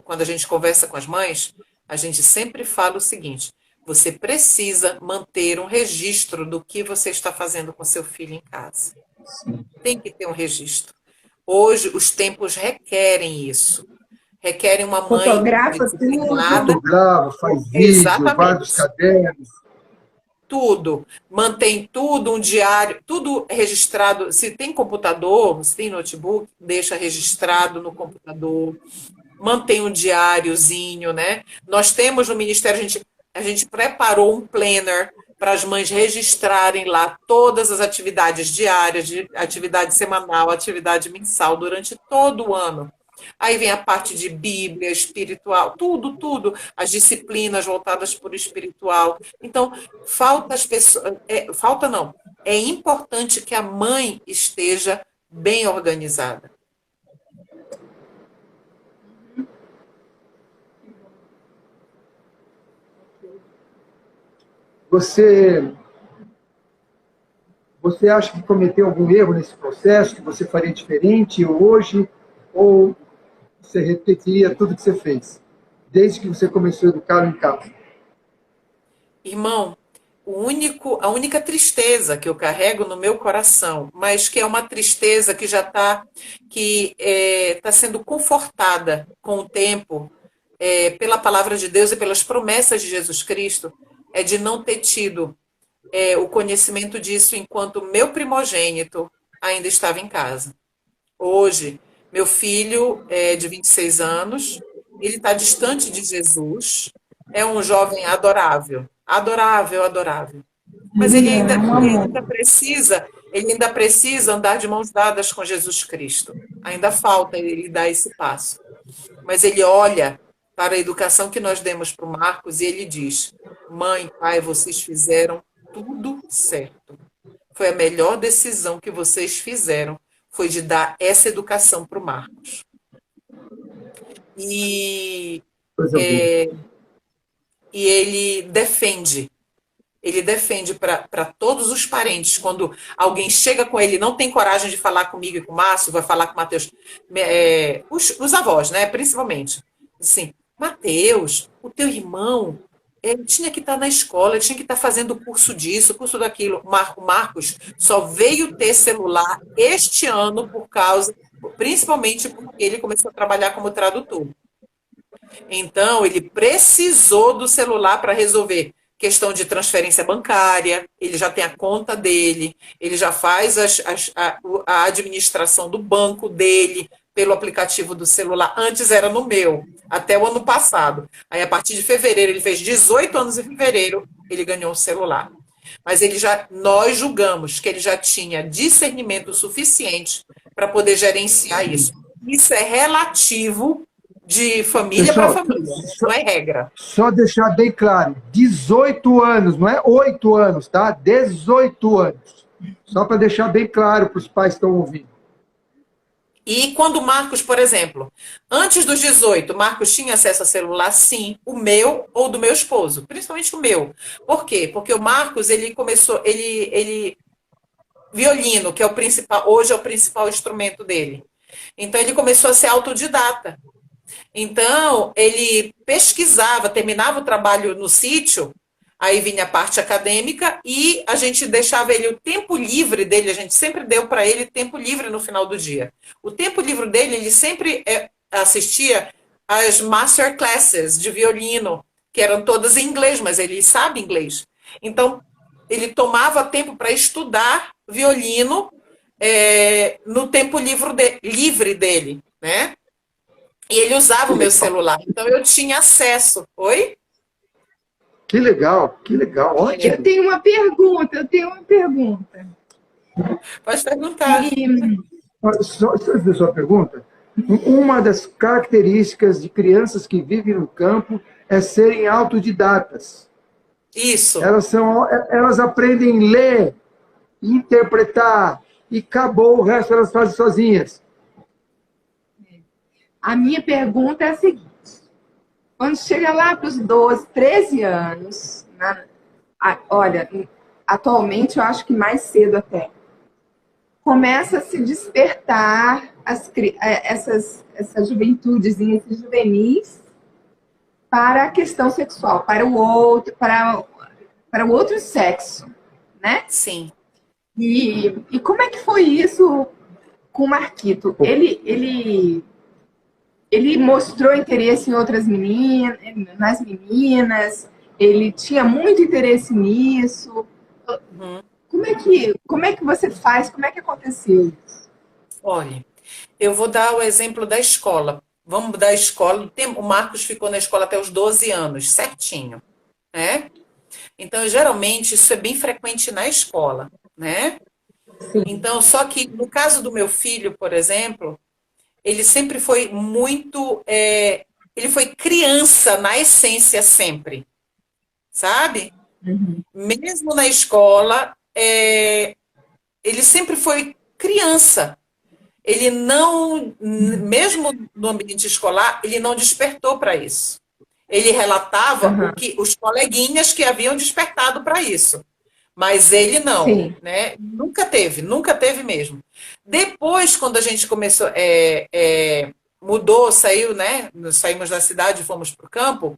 quando a gente conversa com as mães, a gente sempre fala o seguinte: você precisa manter um registro do que você está fazendo com seu filho em casa. Tem que ter um registro. Hoje os tempos requerem isso. Requerem uma mãe Fotografa disciplinada. tudo. Fotografa, faz vídeo, Exatamente. vários cadernos. Tudo, mantém tudo, um diário, tudo registrado. Se tem computador, se tem notebook, deixa registrado no computador, mantém um diáriozinho, né? Nós temos no Ministério, a gente preparou um planner para as mães registrarem lá todas as atividades diárias, atividade semanal, atividade mensal, durante todo o ano. Aí vem a parte de Bíblia, espiritual, tudo, as disciplinas voltadas para o espiritual. Então, falta as pessoas, falta não, é importante que a mãe esteja bem organizada. Você acha que cometeu algum erro nesse processo, que você faria diferente hoje, ou você repetiria tudo que você fez, desde que você começou a educá-lo em casa? Irmão, a única tristeza que eu carrego no meu coração, mas que é uma tristeza que já está sendo confortada com o tempo, pela palavra de Deus e pelas promessas de Jesus Cristo, é de não ter tido o conhecimento disso enquanto meu primogênito ainda estava em casa. Hoje, meu filho é de 26 anos, ele está distante de Jesus, é um jovem adorável, adorável, adorável. Mas ele ainda precisa andar de mãos dadas com Jesus Cristo. Ainda falta ele dar esse passo. Mas ele olha para a educação que nós demos para o Marcos e ele diz: mãe, pai, vocês fizeram tudo certo. Foi a melhor decisão que vocês fizeram, foi de dar essa educação para o Marcos. E ele defende para todos os parentes, quando alguém chega com ele, não tem coragem de falar comigo e com o Márcio, vai falar com o Mateus, os avós, né, principalmente. Assim, Mateus, o teu irmão, ele tinha que estar na escola, ele tinha que estar fazendo curso disso, curso daquilo. O Marcos só veio ter celular este ano principalmente porque ele começou a trabalhar como tradutor. Então, ele precisou do celular para resolver questão de transferência bancária, ele já tem a conta dele, ele já faz a administração do banco dele pelo aplicativo do celular. Antes era no meu, até o ano passado. Aí, a partir de fevereiro, ele fez 18 anos em fevereiro, ele ganhou um celular. Mas nós julgamos que ele já tinha discernimento suficiente para poder gerenciar isso. Isso é relativo de família para família, não é regra. Só deixar bem claro, 18 anos, não é 8 anos, tá? 18 anos. Só para deixar bem claro para os pais que estão ouvindo. E quando o Marcos, por exemplo, antes dos 18, o Marcos tinha acesso a celular, sim, o meu ou do meu esposo, principalmente o meu. Por quê? Porque o Marcos, ele começou, violino, que é o principal, hoje é o principal instrumento dele. Então ele começou a ser autodidata. Então, ele pesquisava, terminava o trabalho no sítio, aí vinha a parte acadêmica e a gente deixava ele, o tempo livre dele, a gente sempre deu para ele tempo livre no final do dia. O tempo livre dele, ele sempre assistia às masterclasses de violino, que eram todas em inglês, mas ele sabe inglês. Então, ele tomava tempo para estudar violino no tempo livre dele, né? E ele usava o meu celular, então eu tinha acesso. Oi? Que legal, ótimo. Eu tenho uma pergunta. Pode perguntar. Só antes da sua pergunta, uma das características de crianças que vivem no campo é serem autodidatas. Isso. Elas aprendem a ler, interpretar, e acabou, o resto elas fazem sozinhas. A minha pergunta é a seguinte: quando chega lá para os 12, 13 anos, olha, atualmente eu acho que mais cedo até, começa a se despertar essas juventudezinhas, esses juvenis, para a questão sexual, para o outro sexo, né? Sim. E como é que foi isso com o Marquito? Ele mostrou interesse em outras meninas, nas meninas, ele tinha muito interesse nisso. Uhum. Como é que você faz? Como é que aconteceu isso? Olha, eu vou dar o exemplo da escola. Vamos dar a escola. O Marcos ficou na escola até os 12 anos, certinho, né? Então, geralmente, isso é bem frequente na escola, né? Sim. Então, só que no caso do meu filho, por exemplo, ele sempre foi muito. Ele foi criança na essência, sempre, sabe? Uhum. Mesmo na escola, ele sempre foi criança. Ele não, mesmo no ambiente escolar, ele não despertou para isso. Ele relatava Uhum. os coleguinhas que haviam despertado para isso. Mas ele não, Sim. né? Nunca teve mesmo. Depois, quando a gente começou, mudou, saiu, né? Saímos da cidade e fomos para o campo.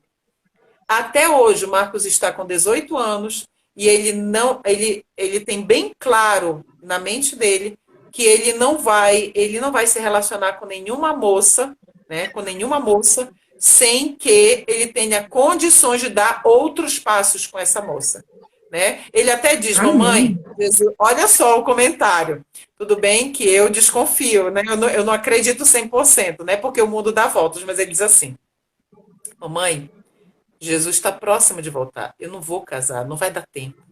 Até hoje, o Marcos está com 18 anos e ele tem bem claro na mente dele que ele não vai se relacionar com nenhuma moça, né? Com nenhuma moça, sem que ele tenha condições de dar outros passos com essa moça. Né? Ele até diz, mamãe, olha só o comentário. Tudo bem que eu desconfio, né? Eu não acredito 100%, né? Porque o mundo dá voltas, mas ele diz assim, mamãe, Jesus está próximo de voltar. Eu não vou casar, não vai dar tempo.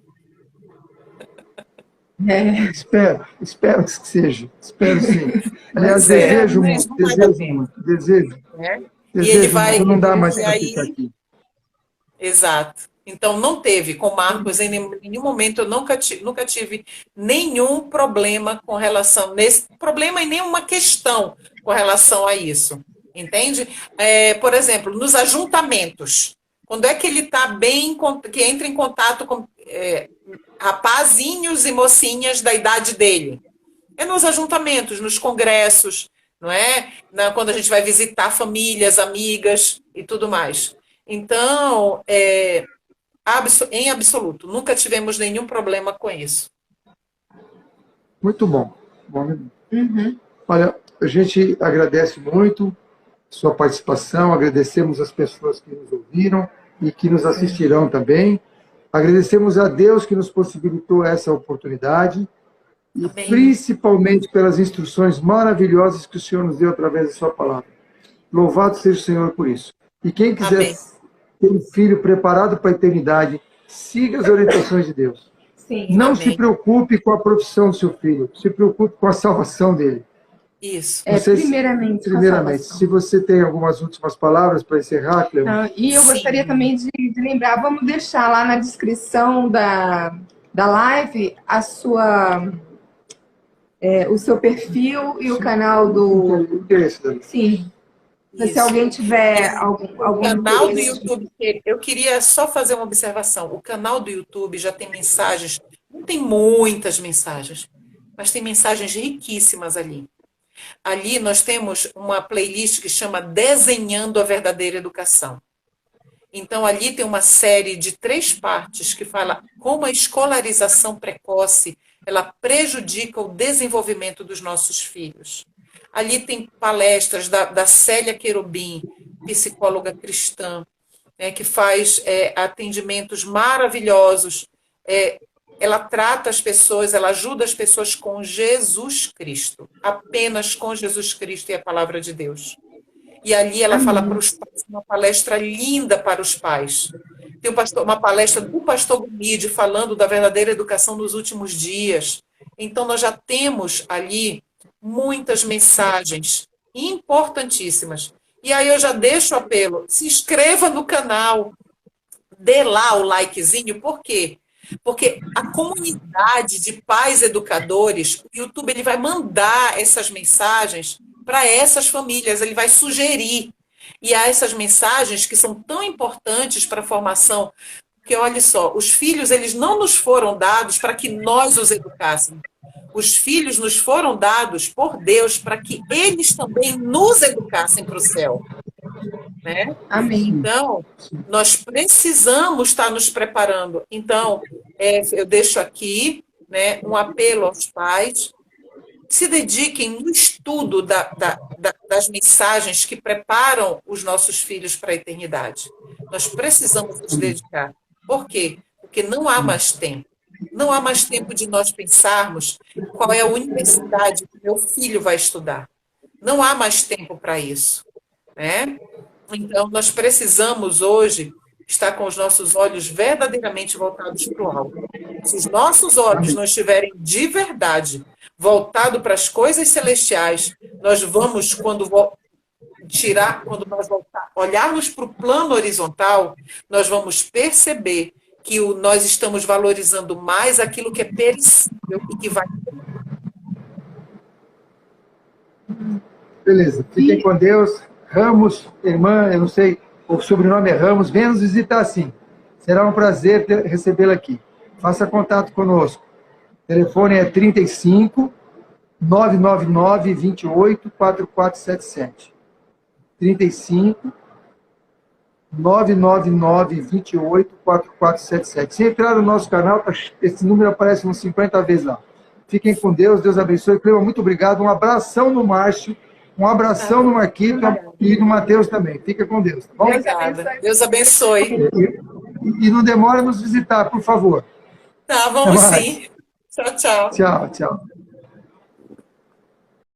Espero que seja. Espero sim. Aliás, Mas desejo muito, não vai dar desejo tempo. muito, desejo. Né? E ele Desejo vai. muito, não dá mais E para ficar aí, aqui. exato. Então, não teve com Marcos, em nenhum momento eu nunca tive nenhum problema com relação, nesse problema e nenhuma questão com relação a isso. Entende? Por exemplo, nos ajuntamentos. Quando é que ele está bem, que entra em contato com rapazinhos e mocinhas da idade dele? É nos ajuntamentos, nos congressos, não é? Quando a gente vai visitar famílias, amigas e tudo mais. Então, em absoluto, nunca tivemos nenhum problema com isso. Muito bom. Uhum. Olha, a gente agradece muito sua participação, agradecemos as pessoas que nos ouviram e que nos assistirão também. Agradecemos a Deus que nos possibilitou essa oportunidade e Amém. principalmente pelas instruções maravilhosas que o Senhor nos deu através da sua palavra. Louvado seja o Senhor por isso. E quem quiser Amém. ter um filho preparado para a eternidade, siga as orientações de Deus. Sim. Não Amém. se preocupe com a profissão do seu filho, se preocupe com a salvação dele. Isso. Primeiramente, se você tem algumas últimas palavras para encerrar, Cleber. E eu gostaria também de lembrar, vamos deixar lá na descrição da live o seu perfil e o canal do... Sim. Isso. Se alguém tiver algum canal do YouTube, eu queria só fazer uma observação. O canal do YouTube já tem mensagens, não tem muitas mensagens, mas tem mensagens riquíssimas ali. Ali nós temos uma playlist que chama Desenhando a Verdadeira Educação. Então, ali tem uma série de 3 partes que fala como a escolarização precoce ela prejudica o desenvolvimento dos nossos filhos. Ali tem palestras da Célia Querubim, psicóloga cristã, né, que faz atendimentos maravilhosos. Ela trata as pessoas, ela ajuda as pessoas com Jesus Cristo, apenas com Jesus Cristo e a palavra de Deus. E ali ela fala para os pais, uma palestra linda para os pais. Tem uma palestra do pastor Gomide falando da verdadeira educação nos últimos dias. Então, nós já temos ali muitas mensagens importantíssimas. E aí eu já deixo o apelo, se inscreva no canal, dê lá o likezinho, por quê? Porque a comunidade de pais educadores, o YouTube ele vai mandar essas mensagens para essas famílias, ele vai sugerir. E há essas mensagens que são tão importantes para a formação Porque, olha só, os filhos, eles não nos foram dados para que nós os educássemos. Os filhos nos foram dados por Deus para que eles também nos educassem para o céu. Né? Amém. Então, nós precisamos estar nos preparando. Então, eu deixo aqui, né, um apelo aos pais: se dediquem no estudo das mensagens que preparam os nossos filhos para a eternidade. Nós precisamos nos dedicar. Por quê? Porque não há mais tempo. Não há mais tempo de nós pensarmos qual é a universidade que meu filho vai estudar. Não há mais tempo para isso, né? Então, nós precisamos hoje estar com os nossos olhos verdadeiramente voltados para o alto. Se os nossos olhos não estiverem de verdade voltados para as coisas celestiais, nós vamos, quando nós olharmos para o plano horizontal, nós vamos perceber que nós estamos valorizando mais aquilo que é perecível e que vai... Beleza, fiquem com Deus. Ramos, irmã, eu não sei, o sobrenome é Ramos, venha nos visitar sim. Será um prazer recebê-la aqui. Faça contato conosco. O telefone é 35 999 28 4477. 35 999 28 4477. Se entrar no nosso canal, esse número aparece uns 50 vezes lá. Fiquem com Deus, Deus abençoe. Cleusa, muito obrigado. Um abração no Márcio, um abração no Marquito e no Matheus também. Fica com Deus, tá bom? Obrigada. Deus abençoe. E não demora a nos visitar, por favor. Tá, vamos sim. Tchau, tchau. Tchau, tchau.